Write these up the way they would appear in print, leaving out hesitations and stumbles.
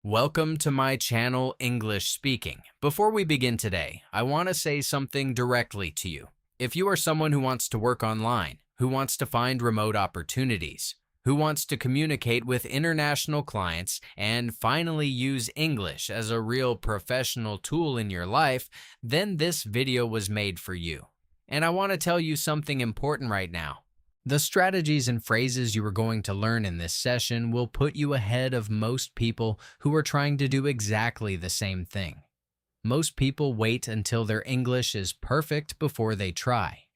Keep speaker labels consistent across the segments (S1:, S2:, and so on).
S1: Welcome to my channel, English Speaking. Before we begin today, I want to say something directly to you. If you are someone who wants to work online, who wants to find remote opportunities, who wants to communicate with international clients, and finally use English as a real professional tool in your life, then this video was made for you. And I want to tell you something important right now. The strategies and phrases you are going to learn in this session will put you ahead of most people who are trying to do exactly the same thing. Most people wait until their English is perfect before they try.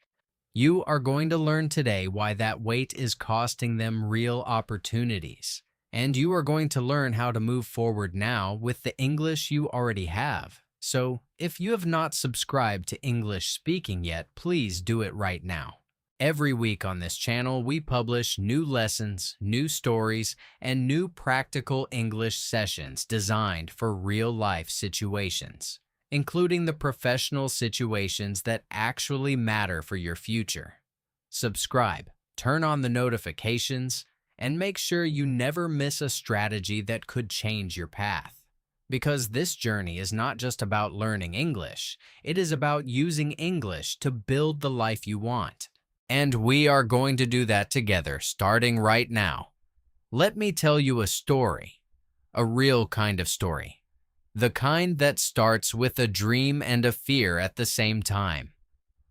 S1: You are going to learn today why that wait is costing them real opportunities. And you are going to learn how to move forward now with the English you already have. So, if you have not subscribed to English Speaking yet, please do it right now. Every week on this channel, we publish new lessons, new stories, and new practical English sessions designed for real-life situations, including the professional situations that actually matter for your future. Subscribe, turn on the notifications, and make sure you never miss a strategy that could change your path. Because this journey is not just about learning English, it is about using English to build the life you want. And we are going to do that together, starting right now. Let me tell you a story, a real kind of story. The kind that starts with a dream and a fear at the same time.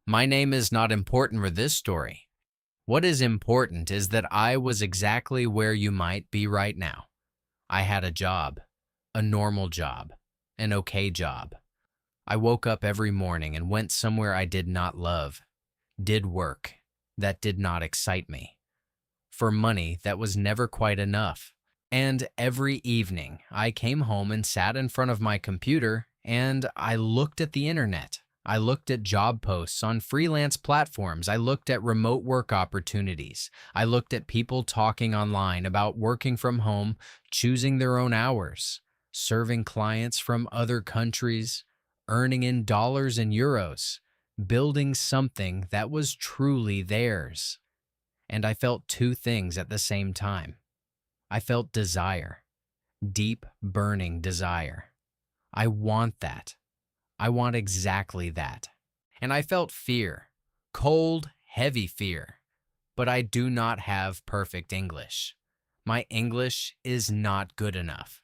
S1: My name is not important for this story. What is important is that I was exactly where you might be right now. I had a job, a normal job, an okay job. I woke up every morning and went somewhere I did not love, did work that did not excite me, for money that was never quite enough. And every evening, I came home and sat in front of my computer and I looked at the internet. I looked at job posts on freelance platforms. I looked at remote work opportunities. I looked at people talking online about working from home, choosing their own hours, serving clients from other countries, earning in dollars and euros, building something that was truly theirs. And I felt two things at the same time. I felt desire, deep, burning desire. I want that. I want exactly that. And I felt fear, cold, heavy fear. But I do not have perfect English. My English is not good enough.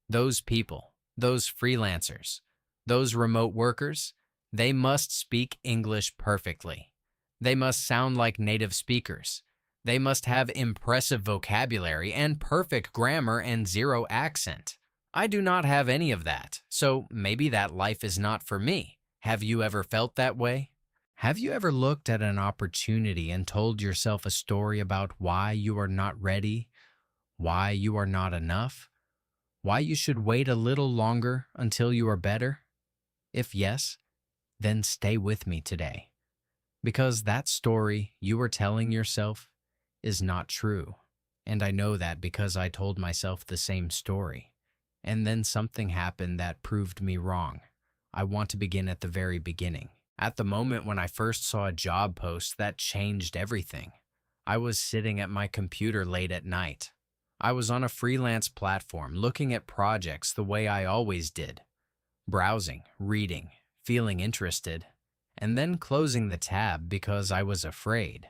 S1: Those people, those freelancers, those remote workers, they must speak English perfectly. They must sound like native speakers. They must have impressive vocabulary and perfect grammar and zero accent. I do not have any of that, so maybe that life is not for me. Have you ever felt that way? Have you ever looked at an opportunity and told yourself a story about why you are not ready, why you are not enough, why you should wait a little longer until you are better? If yes, then stay with me today, because that story you are telling yourself is not true. And I know that because I told myself the same story. And then something happened that proved me wrong. I want to begin at the very beginning. At the moment when I first saw a job post that changed everything. I was sitting at my computer late at night. I was on a freelance platform looking at projects the way I always did. Browsing, reading, feeling interested, and then closing the tab because I was afraid.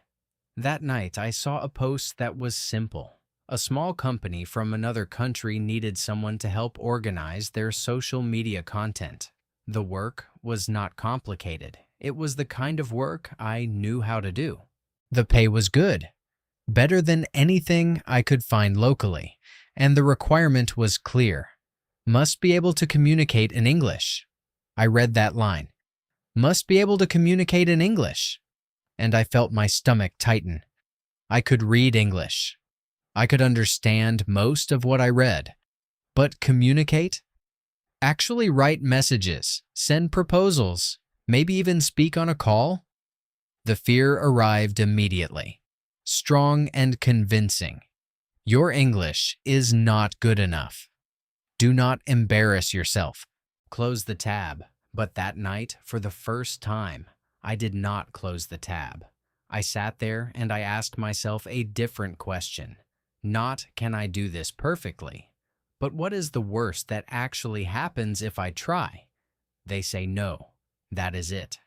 S1: That night, I saw a post that was simple. A small company from another country needed someone to help organize their social media content. The work was not complicated. It was the kind of work I knew how to do. The pay was good, better than anything I could find locally, and the requirement was clear. Must be able to communicate in English. I read that line. Must be able to communicate in English. And I felt my stomach tighten. I could read English. I could understand most of what I read. But communicate? Actually write messages, send proposals, maybe even speak on a call? The fear arrived immediately. Strong and convincing. Your English is not good enough. Do not embarrass yourself. Close the tab. But that night, for the first time, I did not close the tab. I sat there and I asked myself a different question. Not, can I do this perfectly? But what is the worst that actually happens if I try? They say no. That is it.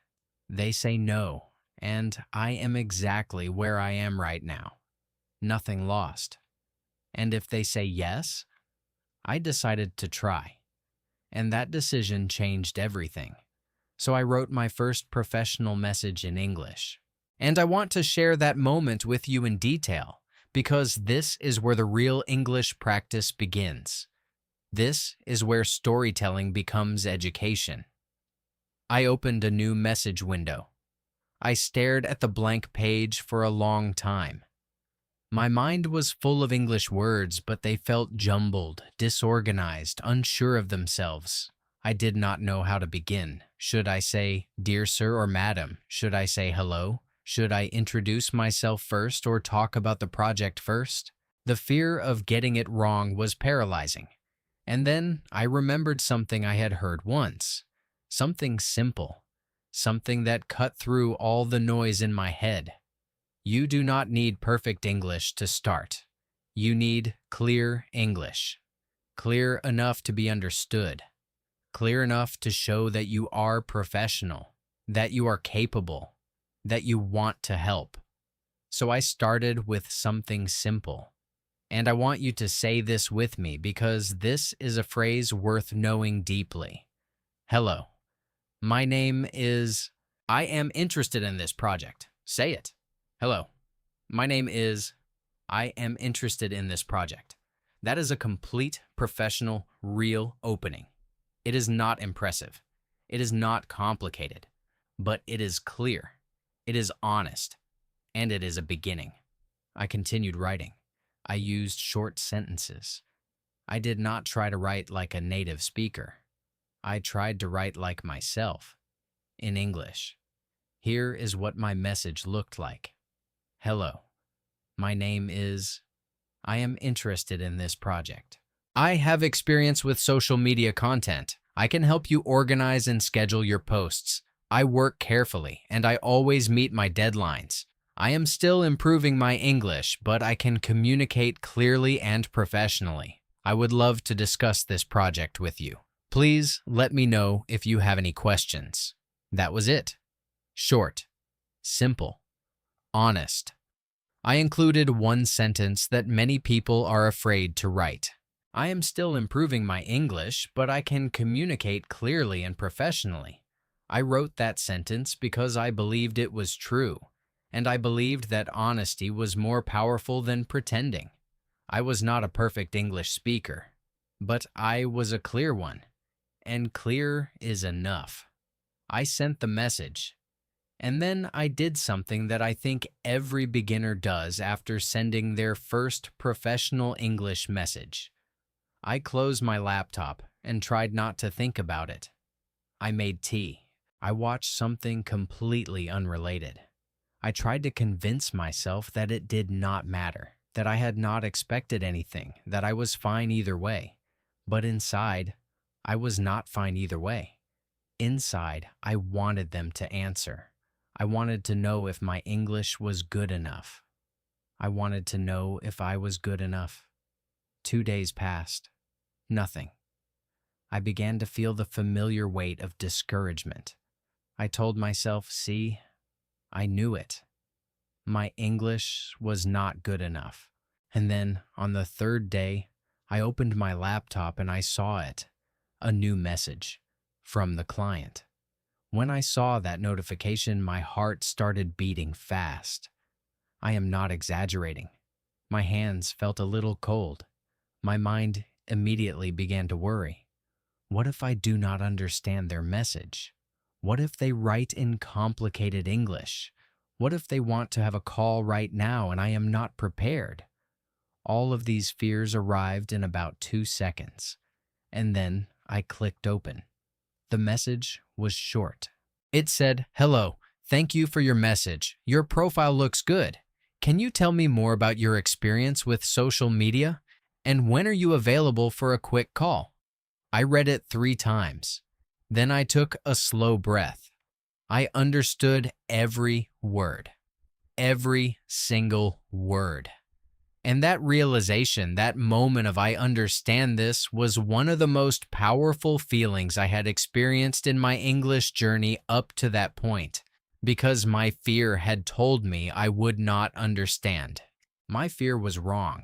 S1: They say no, and I am exactly where I am right now. Nothing lost. And if they say yes, I decided to try. And that decision changed everything. So I wrote my first professional message in English. And I want to share that moment with you in detail, because this is where the real English practice begins. This is where storytelling becomes education. I opened a new message window. I stared at the blank page for a long time. My mind was full of English words, but they felt jumbled, disorganized, unsure of themselves. I did not know how to begin. Should I say, "Dear sir" or "Madam"? Should I say hello? Should I introduce myself first or talk about the project first? The fear of getting it wrong was paralyzing. And then I remembered something I had heard once. Something simple. Something that cut through all the noise in my head. You do not need perfect English to start. You need clear English. Clear enough to be understood. Clear enough to show that you are professional, that you are capable, that you want to help. So I started with something simple. And I want you to say this with me because this is a phrase worth knowing deeply. Hello. My name is... I am interested in this project. Say it. Hello. My name is... I am interested in this project. That is a complete, professional, real opening. It is not impressive. It is not complicated. But it is clear. It is honest. And it is a beginning. I continued writing. I used short sentences. I did not try to write like a native speaker. I tried to write like myself, in English. Here is what my message looked like. Hello. My name is... I am interested in this project. I have experience with social media content. I can help you organize and schedule your posts. I work carefully, and I always meet my deadlines. I am still improving my English, but I can communicate clearly and professionally. I would love to discuss this project with you. Please let me know if you have any questions. That was it. Short, simple, honest. I included one sentence that many people are afraid to write. I am still improving my English, but I can communicate clearly and professionally. I wrote that sentence because I believed it was true, and I believed that honesty was more powerful than pretending. I was not a perfect English speaker, but I was a clear one, and clear is enough. I sent the message, and then I did something that I think every beginner does after sending their first professional English message. I closed my laptop and tried not to think about it. I made tea. I watched something completely unrelated. I tried to convince myself that it did not matter, that I had not expected anything, that I was fine either way. But inside, I was not fine either way. Inside, I wanted them to answer. I wanted to know if my English was good enough. I wanted to know if I was good enough. 2 days passed. Nothing. I began to feel the familiar weight of discouragement. I told myself, see, I knew it. My English was not good enough. And then, on the 3rd day, I opened my laptop and I saw it. A new message from the client. When I saw that notification, my heart started beating fast. I am not exaggerating. My hands felt a little cold. My mind immediately began to worry. What if I do not understand their message? What if they write in complicated English? What if they want to have a call right now and I am not prepared? All of these fears arrived in about 2 seconds. And then I clicked open. The message was short. It said, "Hello, thank you for your message. Your profile looks good. Can you tell me more about your experience with social media? And when are you available for a quick call?" I read it 3 times. Then I took a slow breath. I understood every word. Every single word. And that realization, that moment of I understand this, was one of the most powerful feelings I had experienced in my English journey up to that point, because my fear had told me I would not understand. My fear was wrong.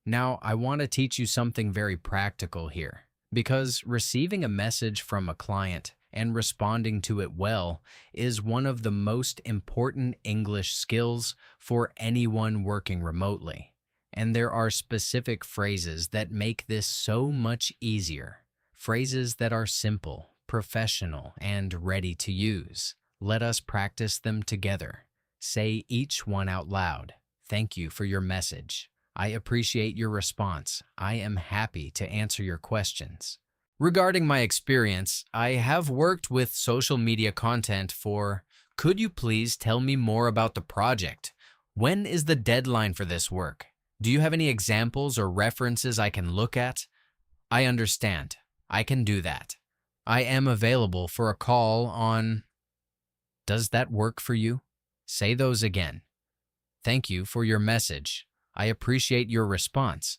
S1: Now, I want to teach you something very practical here, because receiving a message from a client and responding to it well is one of the most important English skills for anyone working remotely. And there are specific phrases that make this so much easier. Phrases that are simple, professional, and ready to use. Let us practice them together. Say each one out loud. Thank you for your message. I appreciate your response. I am happy to answer your questions. Regarding my experience, I have worked with social media content for, could you please tell me more about the project? When is the deadline for this work? Do you have any examples or references I can look at? I understand. I can do that. I am available for a call on... Does that work for you? Say those again. Thank you for your message. I appreciate your response.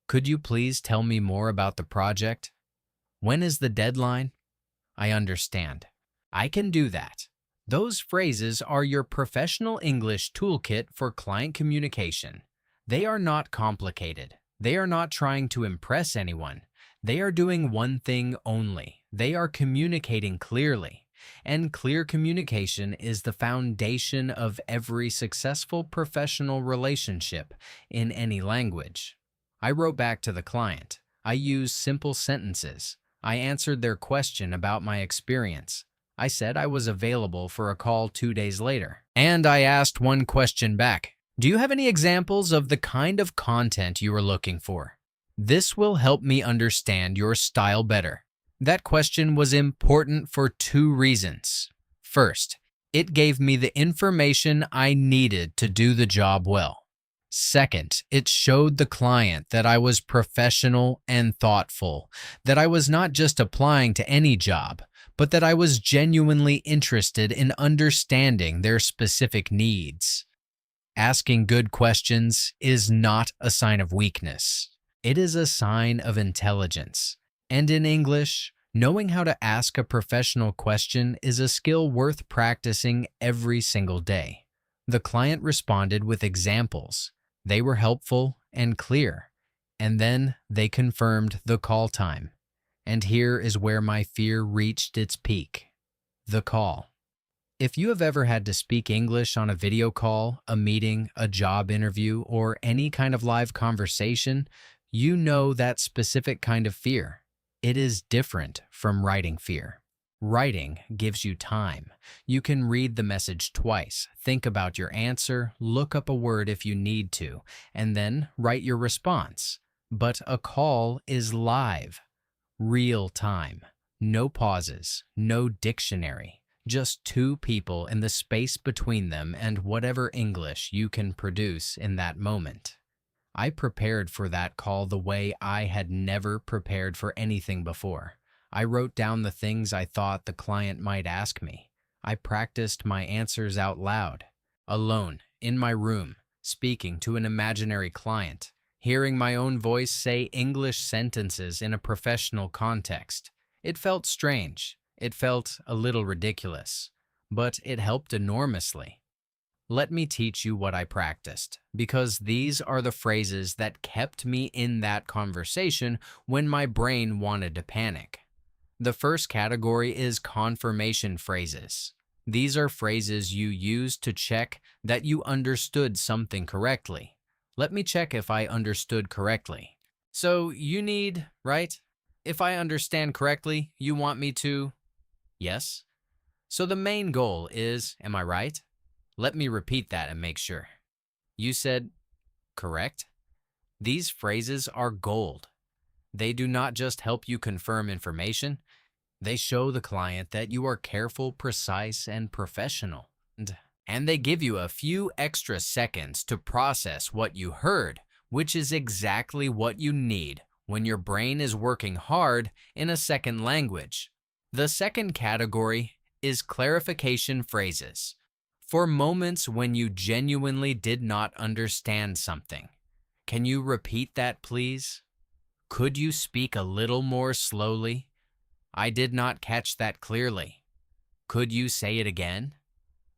S1: Could you please tell me more about the project? When is the deadline? I understand. I can do that. Those phrases are your professional English toolkit for client communication. They are not complicated. They are not trying to impress anyone. They are doing one thing only. They are communicating clearly. And clear communication is the foundation of every successful professional relationship in any language. I wrote back to the client. I used simple sentences. I answered their question about my experience. I said I was available for a call 2 days later. And I asked one question back. Do you have any examples of the kind of content you are looking for? This will help me understand your style better. That question was important for 2 reasons. First, it gave me the information I needed to do the job well. Second, it showed the client that I was professional and thoughtful, that I was not just applying to any job, but that I was genuinely interested in understanding their specific needs. Asking good questions is not a sign of weakness. It is a sign of intelligence. And in English, knowing how to ask a professional question is a skill worth practicing every single day. The client responded with examples. They were helpful and clear. And then they confirmed the call time. And here is where my fear reached its peak. The call. If you have ever had to speak English on a video call, a meeting, a job interview, or any kind of live conversation, you know that specific kind of fear. It is different from writing fear. Writing gives you time. You can read the message twice, think about your answer, look up a word if you need to, and then write your response. But a call is live, real time. No pauses, no dictionary. Just 2 people in the space between them and whatever English you can produce in that moment. I prepared for that call the way I had never prepared for anything before. I wrote down the things I thought the client might ask me. I practiced my answers out loud, alone, in my room, speaking to an imaginary client, hearing my own voice say English sentences in a professional context. It felt strange. It felt a little ridiculous, but it helped enormously. Let me teach you what I practiced, because these are the phrases that kept me in that conversation when my brain wanted to panic. The first category is confirmation phrases. These are phrases you use to check that you understood something correctly. Let me check if I understood correctly. So you need, right? If I understand correctly, you want me to... Yes? So the main goal is, am I right? Let me repeat that and make sure. You said, correct? These phrases are gold. They do not just help you confirm information, they show the client that you are careful, precise, and professional. And they give you a few extra seconds to process what you heard, which is exactly what you need when your brain is working hard in a second language. The second category is clarification phrases. For moments when you genuinely did not understand something. Can you repeat that, please? Could you speak a little more slowly? I did not catch that clearly. Could you say it again?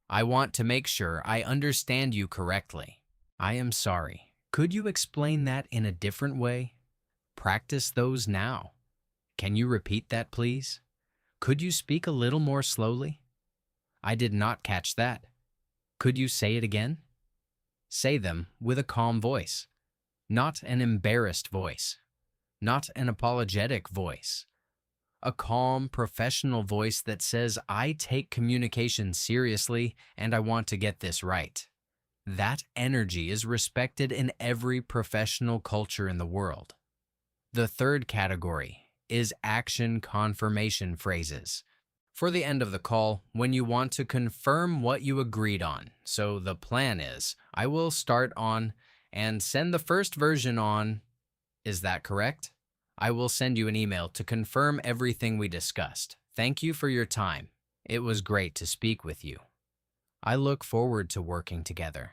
S1: I want to make sure I understand you correctly. I am sorry. Could you explain that in a different way? Practice those now. Can you repeat that, please? Could you speak a little more slowly? I did not catch that. Could you say it again? Say them with a calm voice, not an embarrassed voice, not an apologetic voice. A calm, professional voice that says, I take communication seriously and I want to get this right. That energy is respected in every professional culture in the world. The third category is action confirmation phrases. For the end of the call, when you want to confirm what you agreed on. So the plan is, I will start on and send the first version on. Is that correct? I will send you an email to confirm everything we discussed. Thank you for your time. It was great to speak with you. I look forward to working together.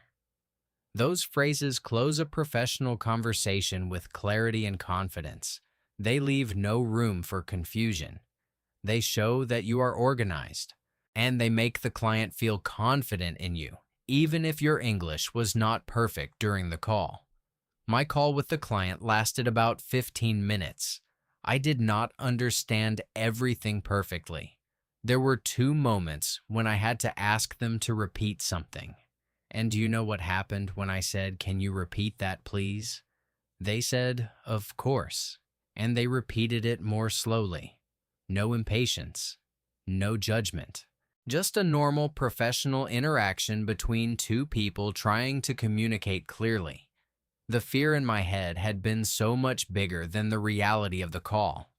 S1: Those phrases close a professional conversation with clarity and confidence. They leave no room for confusion. They show that you are organized, and they make the client feel confident in you, even if your English was not perfect during the call. My call with the client lasted about 15 minutes. I did not understand everything perfectly. There were 2 moments when I had to ask them to repeat something. And do you know what happened when I said, "Can you repeat that, please?" They said, "Of course," and they repeated it more slowly. No impatience, no judgment. Just a normal professional interaction between 2 people trying to communicate clearly. The fear in my head had been so much bigger than the reality of the call.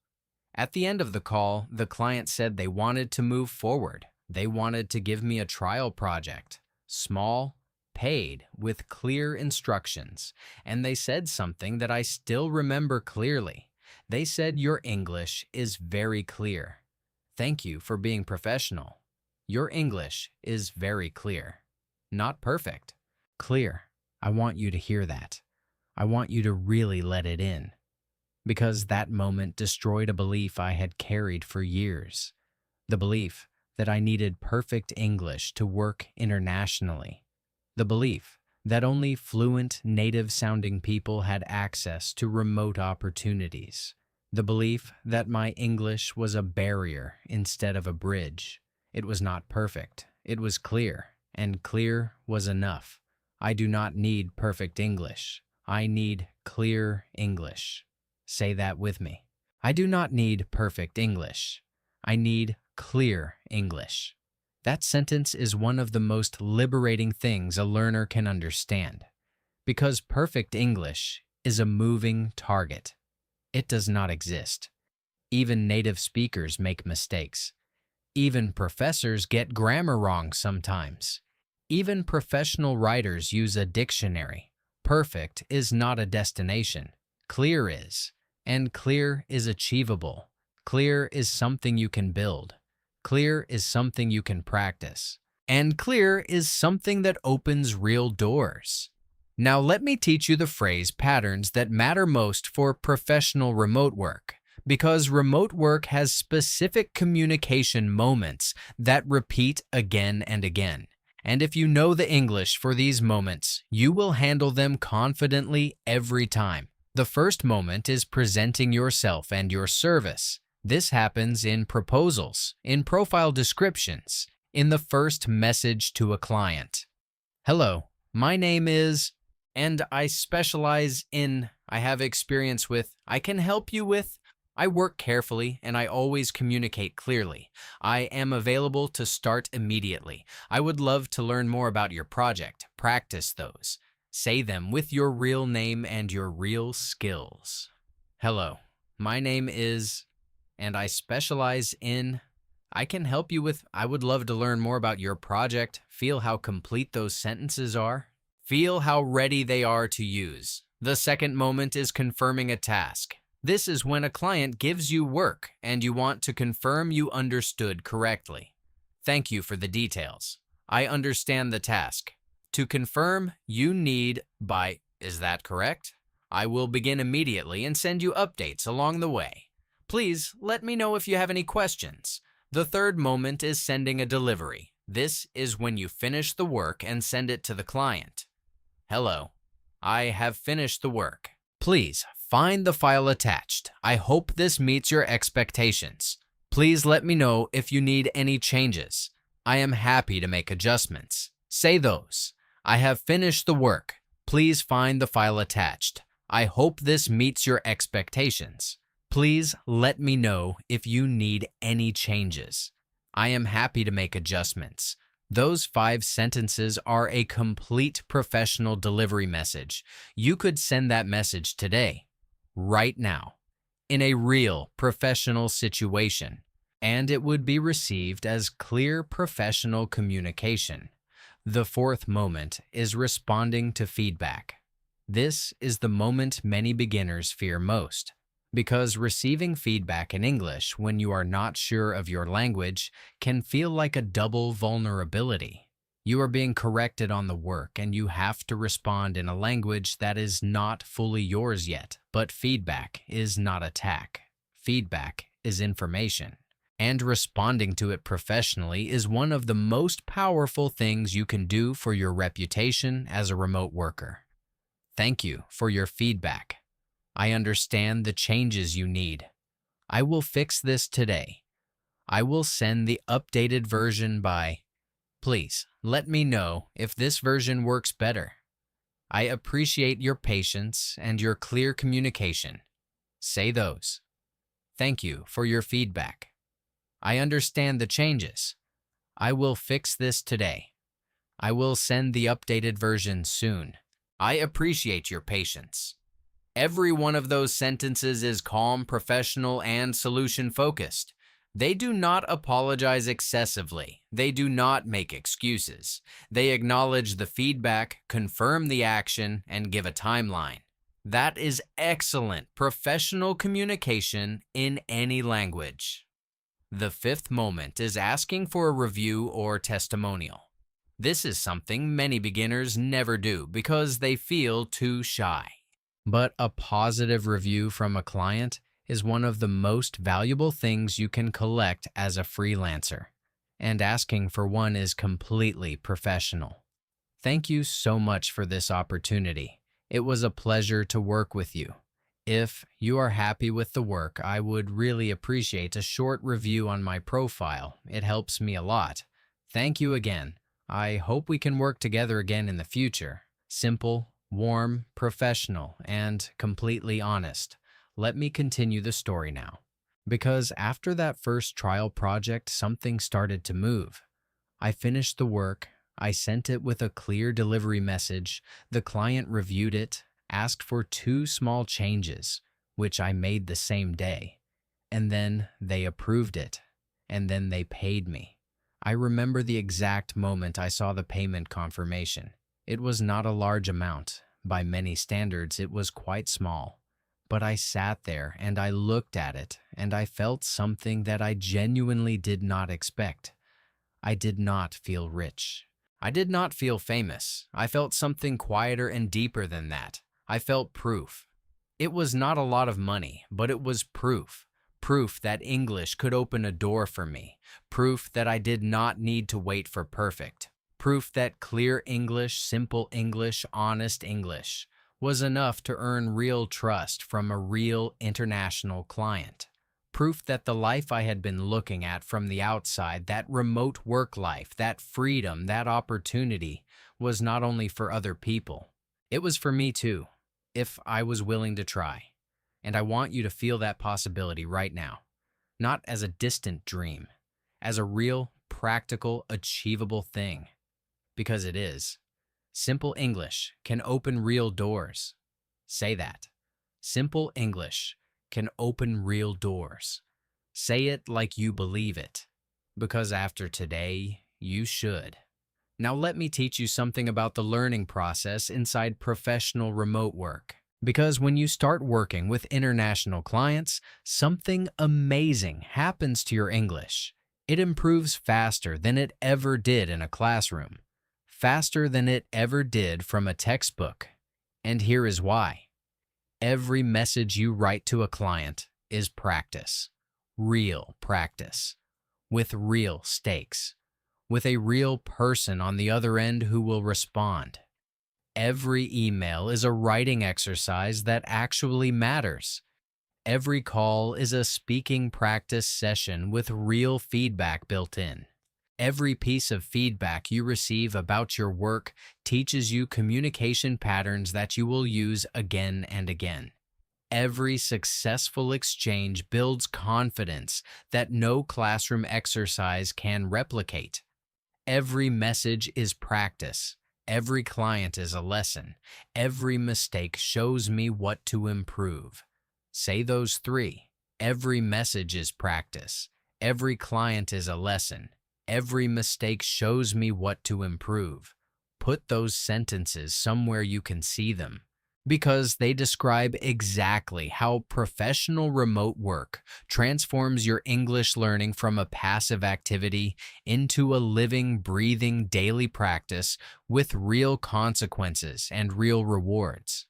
S1: At the end of the call, the client said they wanted to move forward. They wanted to give me a trial project, small, paid, with clear instructions. And they said something that I still remember clearly. They said, "Your English is very clear. Thank you for being professional. Your English is very clear. Not perfect. Clear. I want you to hear that. I want you to really let it in." Because that moment destroyed a belief I had carried for years. The belief that I needed perfect English to work internationally. The belief that only fluent, native-sounding people had access to remote opportunities. The belief that my English was a barrier instead of a bridge. It was not perfect. It was clear, and clear was enough. I do not need perfect English. I need clear English. Say that with me. I do not need perfect English. I need clear English. That sentence is one of the most liberating things a learner can understand, because perfect English is a moving target. It does not exist. Even native speakers make mistakes. Even professors get grammar wrong sometimes. Even professional writers use a dictionary. Perfect is not a destination. Clear is. And clear is achievable. Clear is something you can build. Clear is something you can practice. And clear is something that opens real doors. Now let me teach you the phrase patterns that matter most for professional remote work, because remote work has specific communication moments that repeat again and again. And if you know the English for these moments, you will handle them confidently every time. The first moment is presenting yourself and your service. This happens in proposals, in profile descriptions, in the first message to a client. "Hello, my name is, and I specialize in, I have experience with, I can help you with, I work carefully and I always communicate clearly. I am available to start immediately. I would love to learn more about your project. Practice those. Say them with your real name and your real skills. Hello, my name is, and I specialize in, I can help you with, I would love to learn more about your project." Feel how complete those sentences are. Feel how ready they are to use. The second moment is confirming a task. This is when a client gives you work and you want to confirm you understood correctly. "Thank you for the details. I understand the task. To confirm, you need by, is that correct? I will begin immediately and send you updates along the way. Please let me know if you have any questions. The third moment is sending a delivery. This is when you finish the work and send it to the client. Hello, I have finished the work. Please find the file attached. I hope this meets your expectations. Please let me know if you need any changes. I am happy to make adjustments. Say those. I have finished the work. Please find the file attached. I hope this meets your expectations. Please let me know if you need any changes. I am happy to make adjustments. Those 5 sentences are a complete professional delivery message. You could send that message today, right now, in a real professional situation, and it would be received as clear professional communication. The fourth moment is responding to feedback. This is the moment many beginners fear most, because receiving feedback in English when you are not sure of your language can feel like a double vulnerability. You are being corrected on the work and you have to respond in a language that is not fully yours yet. But feedback is not attack. Feedback is information. And responding to it professionally is one of the most powerful things you can do for your reputation as a remote worker. Thank you for your feedback. I understand the changes you need. I will fix this today. I will send the updated version by. Please let me know if this version works better. I appreciate your patience and your clear communication. Say those. Thank you for your feedback. I understand the changes. I will fix this today. I will send the updated version soon. I appreciate your patience. Every one of those sentences is calm, professional, and solution-focused. They do not apologize excessively. They do not make excuses. They acknowledge the feedback, confirm the action, and give a timeline. That is excellent professional communication in any language. The fifth moment is asking for a review or testimonial. This is something many beginners never do because they feel too shy. But a positive review from a client is one of the most valuable things you can collect as a freelancer, and asking for one is completely professional. Thank you so much for this opportunity. It was a pleasure to work with you. If you are happy with the work, I would really appreciate a short review on my profile. It helps me a lot. Thank you again. I hope we can work together again in the future. Simple, warm, professional, and completely honest. Let me continue the story now. Because after that first trial project, something started to move. I finished the work. I sent it with a clear delivery message. The client reviewed it, asked for 2 small changes, which I made the same day. And then they approved it. And then they paid me. I remember the exact moment I saw the payment confirmation. It was not a large amount. By many standards, it was quite small. But I sat there and I looked at it and I felt something that I genuinely did not expect. I did not feel rich. I did not feel famous. I felt something quieter and deeper than that. I felt proof. It was not a lot of money, but it was proof. Proof that English could open a door for me. Proof that I did not need to wait for perfect. Proof that clear English, simple English, honest English was enough to earn real trust from a real international client. Proof that the life I had been looking at from the outside, that remote work life, that freedom, that opportunity, was not only for other people. It was for me too, if I was willing to try. And I want you to feel that possibility right now. Not as a distant dream, as a real, practical, achievable thing. Because it is. Simple English can open real doors. Say that. Simple English can open real doors. Say it like you believe it. Because after today, you should. Now let me teach you something about the learning process inside professional remote work. Because when you start working with international clients, something amazing happens to your English. It improves faster than it ever did in a classroom. Faster than it ever did from a textbook. And here is why. Every message you write to a client is practice, real practice, with real stakes, with a real person on the other end who will respond. Every email is a writing exercise that actually matters. Every call is a speaking practice session with real feedback built in. Every piece of feedback you receive about your work teaches you communication patterns that you will use again and again. Every successful exchange builds confidence that no classroom exercise can replicate. Every message is practice. Every client is a lesson. Every mistake shows me what to improve. Say those three. Every message is practice. Every client is a lesson. Every mistake shows me what to improve. Put those sentences somewhere you can see them, because they describe exactly how professional remote work transforms your English learning from a passive activity into a living, breathing daily practice with real consequences and real rewards.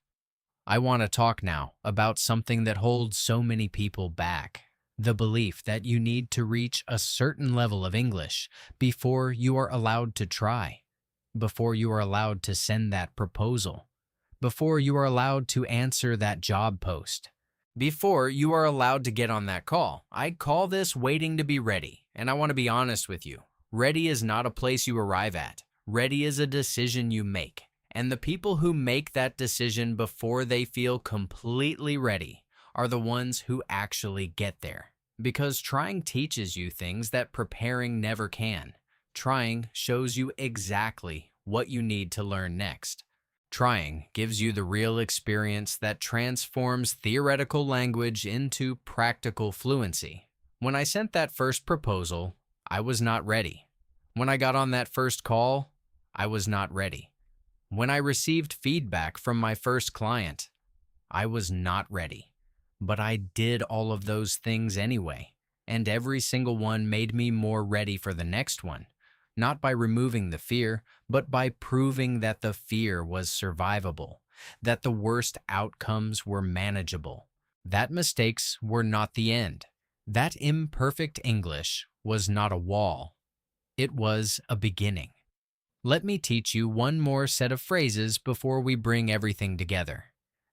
S1: I want to talk now about something that holds so many people back: the belief that you need to reach a certain level of English before you are allowed to try, before you are allowed to send that proposal, before you are allowed to answer that job post, before you are allowed to get on that call. I call this waiting to be ready, and I want to be honest with you. Ready is not a place you arrive at. Ready is a decision you make, and the people who make that decision before they feel completely ready are the ones who actually get there. Because trying teaches you things that preparing never can. Trying shows you exactly what you need to learn next. Trying gives you the real experience that transforms theoretical language into practical fluency. When I sent that first proposal, I was not ready. When I got on that first call, I was not ready. When I received feedback from my first client, I was not ready. But I did all of those things anyway, and every single one made me more ready for the next one. Not by removing the fear, but by proving that the fear was survivable, that the worst outcomes were manageable, that mistakes were not the end, that imperfect English was not a wall. It was a beginning. Let me teach you one more set of phrases before we bring everything together.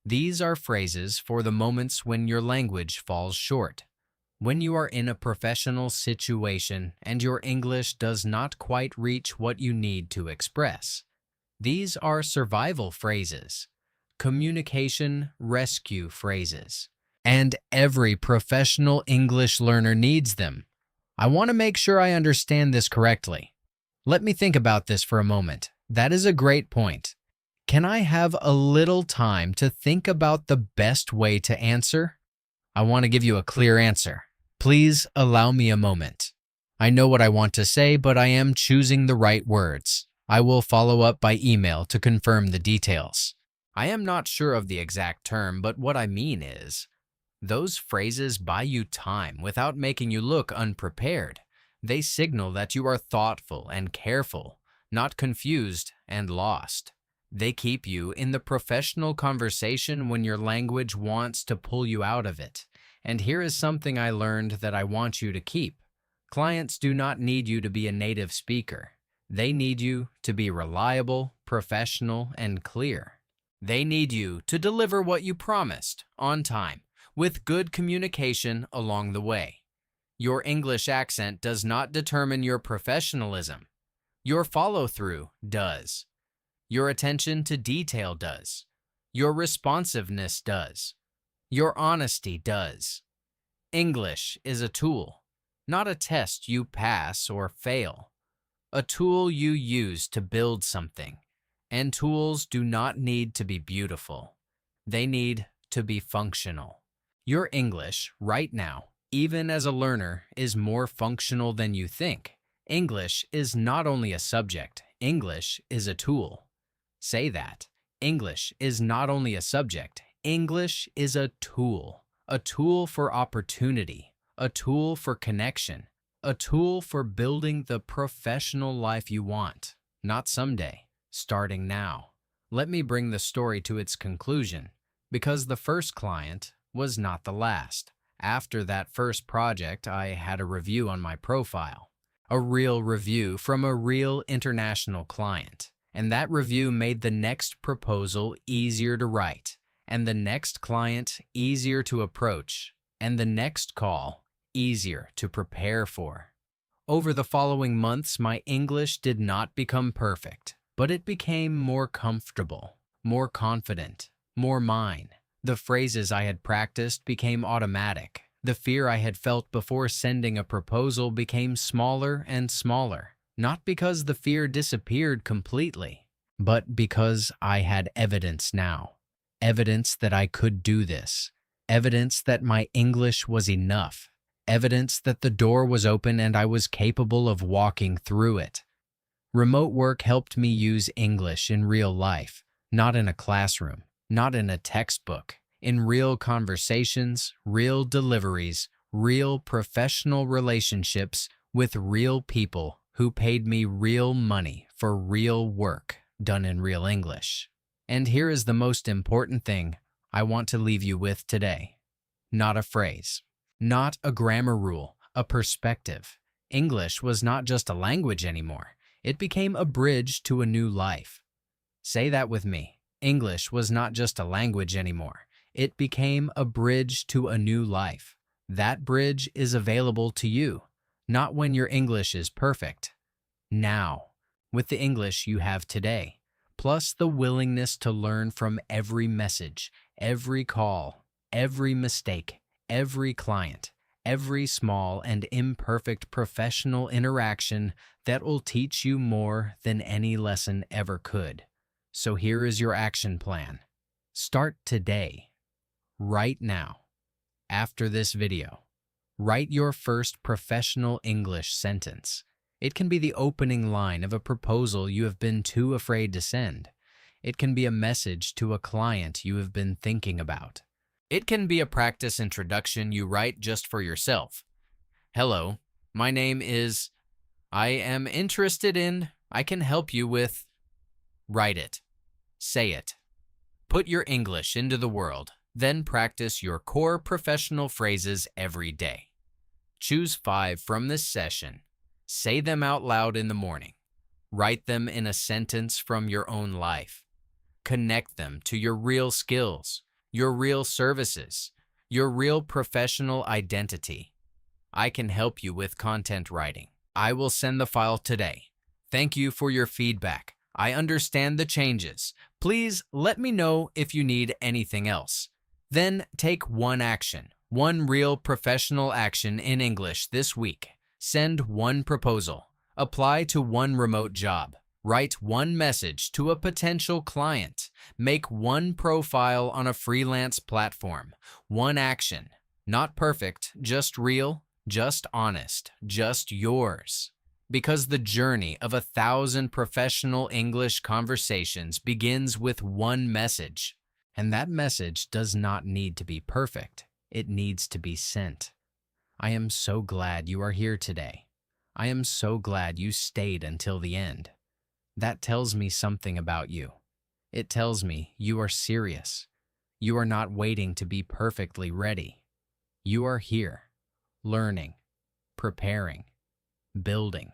S1: These are phrases for the moments when your language falls short. When you are in a professional situation and your English does not quite reach what you need to express. These are survival phrases, communication rescue phrases, and every professional English learner needs them. I want to make sure I understand this correctly. Let me think about this for a moment. That is a great point. Can I have a little time to think about the best way to answer? I want to give you a clear answer. Please allow me a moment. I know what I want to say, but I am choosing the right words. I will follow up by email to confirm the details. I am not sure of the exact term, but what I mean is, those phrases buy you time without making you look unprepared. They signal that you are thoughtful and careful, not confused and lost. They keep you in the professional conversation when your language wants to pull you out of it. And here is something I learned that I want you to keep. Clients do not need you to be a native speaker. They need you to be reliable, professional, and clear. They need you to deliver what you promised on time, with good communication along the way. Your English accent does not determine your professionalism. Your follow-through does. Your attention to detail does. Your responsiveness does. Your honesty does. English is a tool, not a test you pass or fail. A tool you use to build something. And tools do not need to be beautiful. They need to be functional. Your English, right now, even as a learner, is more functional than you think. English is not only a subject. English is a tool. Say that. English is not only a subject. English is a tool for opportunity, a tool for connection, a tool for building the professional life you want, not someday, starting now. Let me bring the story to its conclusion. Because the first client was not the last. After that first project, I had a review on my profile, a real review from a real international client. And that review made the next proposal easier to write, and the next client easier to approach, and the next call easier to prepare for. Over the following months, my English did not become perfect, but it became more comfortable, more confident, more mine. The phrases I had practiced became automatic. The fear I had felt before sending a proposal became smaller and smaller, not because the fear disappeared completely, but because I had evidence now. Evidence that I could do this. Evidence that my English was enough. Evidence that the door was open and I was capable of walking through it. Remote work helped me use English in real life, not in a classroom, not in a textbook, in real conversations, real deliveries, real professional relationships with real people who paid me real money for real work done in real English. And here is the most important thing I want to leave you with today. Not a phrase, not a grammar rule, a perspective. English was not just a language anymore. It became a bridge to a new life. Say that with me. English was not just a language anymore. It became a bridge to a new life. That bridge is available to you, not when your English is perfect. Now, with the English you have today, plus the willingness to learn from every message, every call, every mistake, every client, every small and imperfect professional interaction that will teach you more than any lesson ever could. So here is your action plan. Start today, right now, after this video. Write your first professional English sentence. It can be the opening line of a proposal you have been too afraid to send. It can be a message to a client you have been thinking about. It can be a practice introduction you write just for yourself. Hello, my name is... I am interested in... I can help you with... Write it. Say it. Put your English into the world. Then practice your core professional phrases every day. Choose 5 from this session. Say them out loud in the morning. Write them in a sentence from your own life. Connect them to your real skills, your real services, your real professional identity. I can help you with content writing. I will send the file today. Thank you for your feedback. I understand the changes. Please let me know if you need anything else. Then take one action, one real professional action in English this week. Send one proposal. Apply to one remote job. Write one message to a potential client. Make one profile on a freelance platform. One action. Not perfect, just real, just honest, just yours. Because the journey of 1,000 professional English conversations begins with one message. And that message does not need to be perfect. It needs to be sent. I am so glad you are here today. I am so glad you stayed until the end. That tells me something about you. It tells me you are serious. You are not waiting to be perfectly ready. You are here, learning, preparing, building.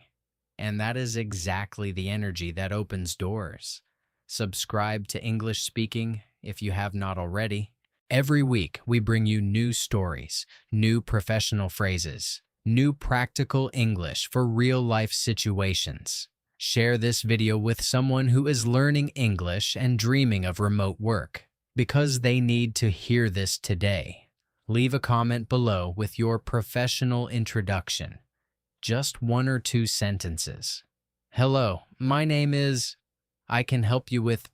S1: And that is exactly the energy that opens doors. Subscribe to English Speaking if you have not already. Every week, we bring you new stories, new professional phrases, new practical English for real-life situations. Share this video with someone who is learning English and dreaming of remote work, because they need to hear this today. Leave a comment below with your professional introduction. Just 1 or 2 sentences. Hello, my name is... I can help you with...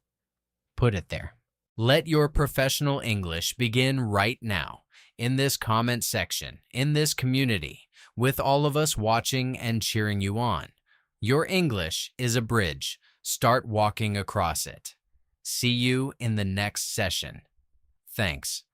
S1: Put it there. Let your professional English begin right now, in this comment section, in this community, with all of us watching and cheering you on. Your English is a bridge. Start walking across it. See you in the next session. Thanks.